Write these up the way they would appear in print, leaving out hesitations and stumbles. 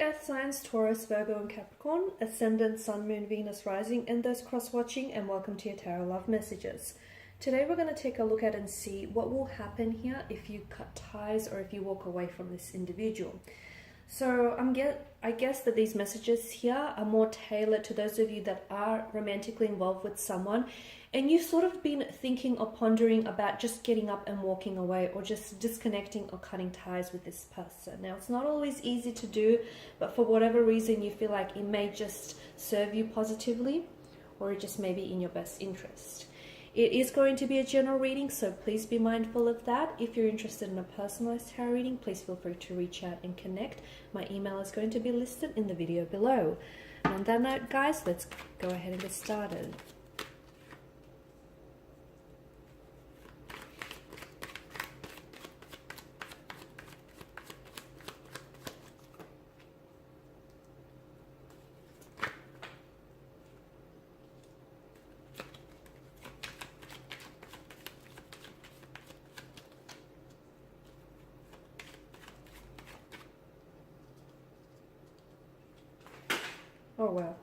Earth signs Taurus, Virgo and Capricorn, Ascendant, Sun, Moon, Venus, Rising, and those cross-watching, and welcome to your Tarot Love Messages. Today we're going to take a look at and see what will happen here if you cut ties or if you walk away from this individual. So I guess that these messages here are more tailored to those of you that are romantically involved with someone and you've sort of been thinking or pondering about just getting up and walking away or just disconnecting or cutting ties with this person. Now, it's not always easy to do, but for whatever reason you feel like it may just serve you positively or it just may be in your best interest. It is going to be a general reading, so please be mindful of that. If you're interested in a personalized tarot reading, please feel free to reach out and connect. My email is going to be listed in the video below. And on that note, guys, let's go ahead and get started. Oh, wow.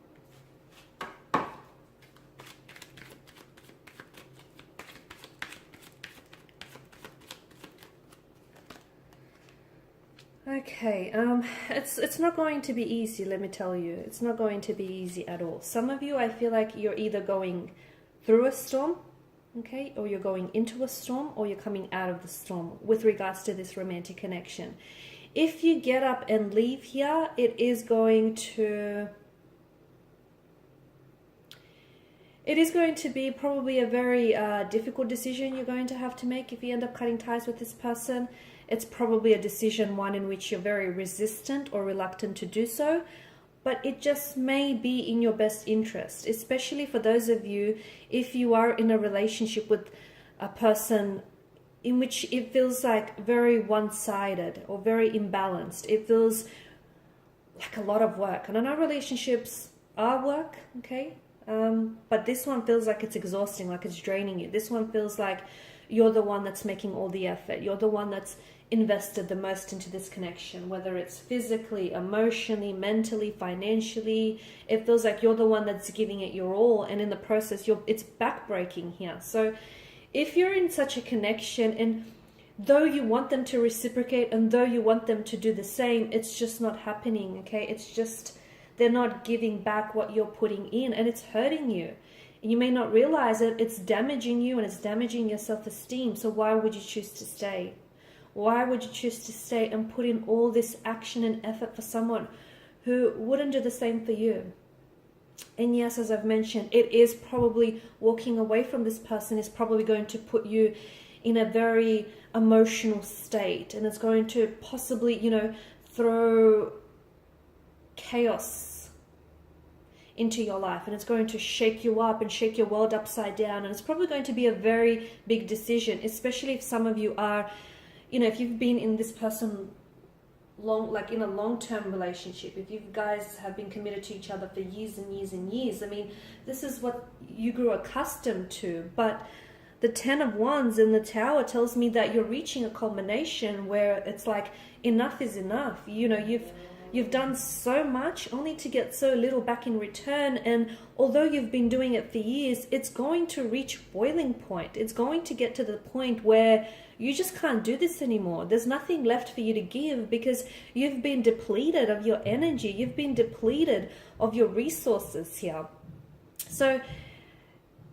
Okay, it's not going to be easy, let me tell you. It's not going to be easy at all. Some of you, I feel like you're either going through a storm, okay, or you're going into a storm, or you're coming out of the storm with regards to this romantic connection. If you get up and leave here, it is going to be probably a very difficult decision you're going to have to make if you end up cutting ties with this person. It's probably a decision, one in which you're very resistant or reluctant to do so, but it just may be in your best interest, especially for those of you, if you are in a relationship with a person in which it feels like very one-sided or very imbalanced. It feels like a lot of work. And I know relationships are work, okay? But this one feels like it's exhausting, like it's draining you. This one feels like you're the one that's making all the effort. You're the one that's invested the most into this connection, whether it's physically, emotionally, mentally, financially. It feels like you're the one that's giving it your all, and in the process, it's backbreaking here. So if you're in such a connection, and though you want them to reciprocate and though you want them to do the same, it's just not happening, okay? It's just they're not giving back what you're putting in, and it's hurting you. And you may not realize it, it's damaging you and it's damaging your self-esteem. So why would you choose to stay? Why would you choose to stay and put in all this action and effort for someone who wouldn't do the same for you? And yes, as I've mentioned, it is probably walking away from this person is probably going to put you in a very emotional state, and it's going to possibly, throw chaos into your life, and it's going to shake you up and shake your world upside down, and it's probably going to be a very big decision, especially if some of you are, if you've been in this person in a long-term relationship, if you guys have been committed to each other for years and years and years. I mean, this is what you grew accustomed to, but the 10 of Wands in the Tower tells me that you're reaching a culmination where it's like enough is enough. You've done so much only to get so little back in return, and although you've been doing it for years, it's going to reach boiling point. It's going to get to the point where you just can't do this anymore. There's nothing left for you to give because you've been depleted of your energy. You've been depleted of your resources here. So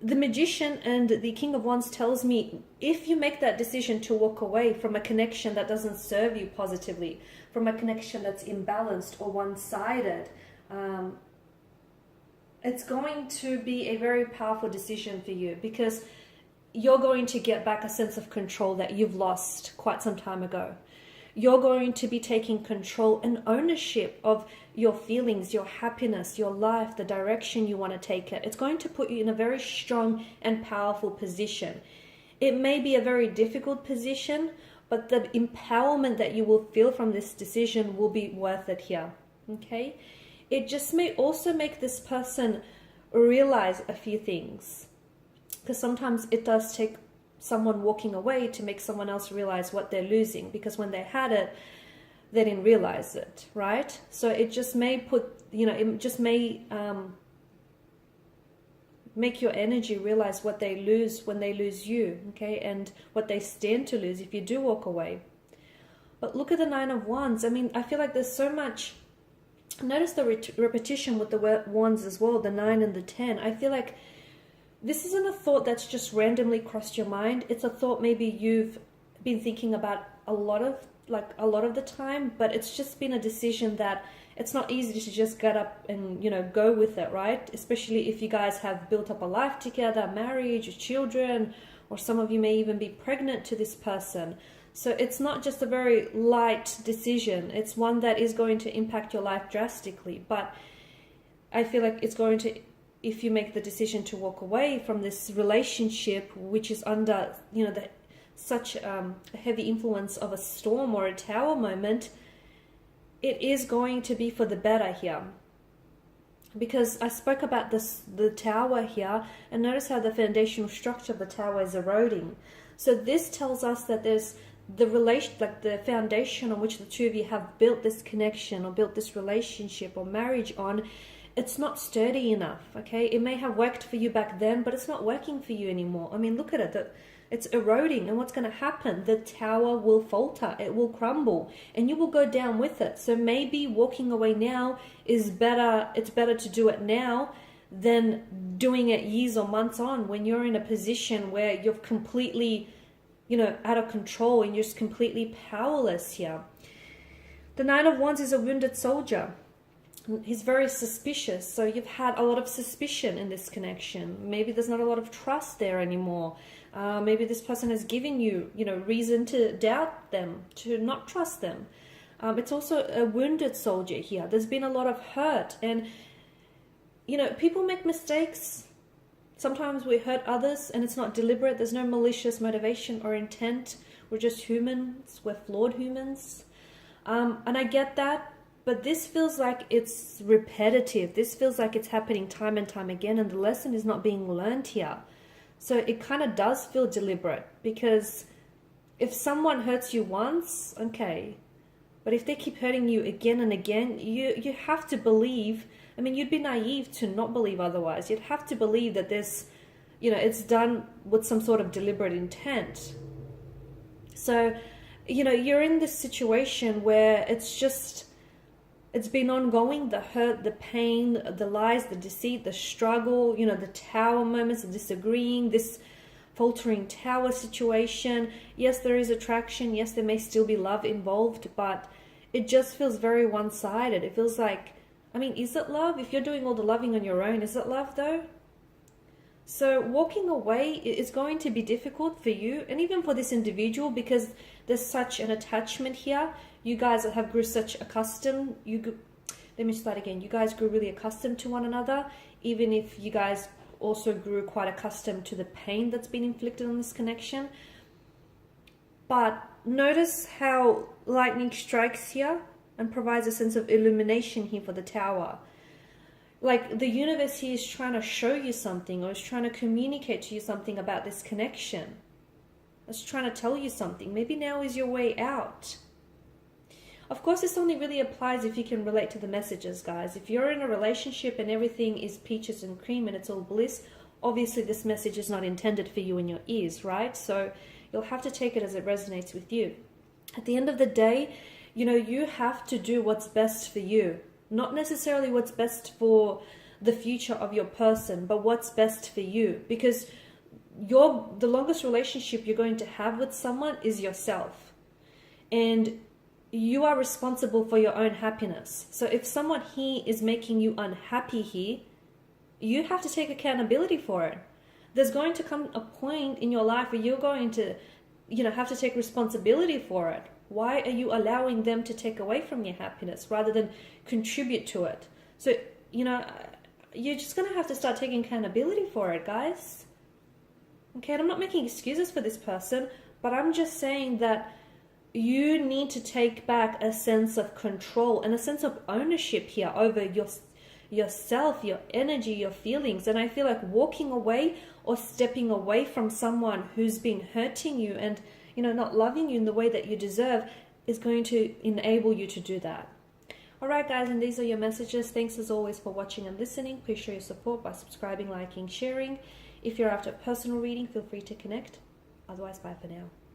the Magician and the King of Wands tells me if you make that decision to walk away from a connection that doesn't serve you positively, from a connection that's imbalanced or one-sided, it's going to be a very powerful decision for you because you're going to get back a sense of control that you've lost quite some time ago. You're going to be taking control and ownership of your feelings, your happiness, your life, the direction you want to take it. It's going to put you in a very strong and powerful position. It may be a very difficult position, but the empowerment that you will feel from this decision will be worth it here, okay? It just may also make this person realize a few things, because sometimes it does take someone walking away to make someone else realize what they're losing, because when they had it, they didn't realize it, right? So it just may it just may make your energy realize what they lose when they lose you, okay? And what they stand to lose if you do walk away. But look at the Nine of Wands. I mean, I feel like there's so much. Notice the repetition with the wands as well, the 9 and the 10. I feel like this isn't a thought that's just randomly crossed your mind. It's a thought maybe you've been thinking about a lot of the time, but it's just been a decision that it's not easy to just get up and, go with it, right? Especially if you guys have built up a life together, marriage, children, or some of you may even be pregnant to this person. So it's not just a very light decision. It's one that is going to impact your life drastically. But I feel like it's going to, if you make the decision to walk away from this relationship, which is under, such a heavy influence of a storm or a tower moment, it is going to be for the better here. Because I spoke about the tower here, and notice how the foundational structure of the tower is eroding. So this tells us that there's the relation, like the foundation on which the two of you have built this connection or built this relationship or marriage on, it's not sturdy enough, okay? It may have worked for you back then, but it's not working for you anymore. I mean, look at it. It's eroding, and what's going to happen? The tower will falter, it will crumble, and you will go down with it. So maybe walking away now is better. It's better to do it now than doing it years or months on, when you're in a position where you're completely, out of control and you're just completely powerless here. The Nine of Wands is a wounded soldier. He's very suspicious. So you've had a lot of suspicion in this connection. Maybe there's not a lot of trust there anymore. Maybe this person has given you, reason to doubt them, to not trust them. It's also a wounded soldier here. There's been a lot of hurt, and, people make mistakes. Sometimes we hurt others and it's not deliberate. There's no malicious motivation or intent. We're just humans. We're flawed humans. And I get that, but this feels like it's repetitive. This feels like it's happening time and time again, and the lesson is not being learned here. So it kind of does feel deliberate, because if someone hurts you once, okay, but if they keep hurting you again and again, you have to believe. I mean, you'd be naive to not believe otherwise. You'd have to believe that this, it's done with some sort of deliberate intent. So, you're in this situation where it's been ongoing, the hurt, the pain, the lies, the deceit, the struggle, the tower moments, the disagreeing, this faltering tower situation. Yes, there is attraction. Yes, there may still be love involved, but it just feels very one-sided. It feels like, is it love? If you're doing all the loving on your own, is it love though? So walking away is going to be difficult for you, and even for this individual, because there's such an attachment here. You guys have grew such accustomed. Let me start again. You guys grew really accustomed to one another, even if you guys also grew quite accustomed to the pain that's been inflicted on this connection. But notice how lightning strikes here and provides a sense of illumination here for the tower. Like the universe here is trying to show you something, or is trying to communicate to you something about this connection. It's trying to tell you something. Maybe now is your way out. Of course, this only really applies if you can relate to the messages, guys. If you're in a relationship and everything is peaches and cream and it's all bliss, obviously this message is not intended for you in your ears, right? So you'll have to take it as it resonates with you. At the end of the day, you have to do what's best for you. Not necessarily what's best for the future of your person, but what's best for you. Because the longest relationship you're going to have with someone is yourself. And you are responsible for your own happiness. So if someone here is making you unhappy here, you have to take accountability for it. There's going to come a point in your life where you're going to, have to take responsibility for it. Why are you allowing them to take away from your happiness rather than contribute to it? So, you're just going to have to start taking accountability for it, guys. Okay, and I'm not making excuses for this person, but I'm just saying that you need to take back a sense of control and a sense of ownership here over yourself, your energy, your feelings. And I feel like walking away or stepping away from someone who's been hurting you and, not loving you in the way that you deserve, is going to enable you to do that. Alright guys, and these are your messages. Thanks as always for watching and listening. Please show your support by subscribing, liking, sharing. If you're after a personal reading, feel free to connect. Otherwise, bye for now.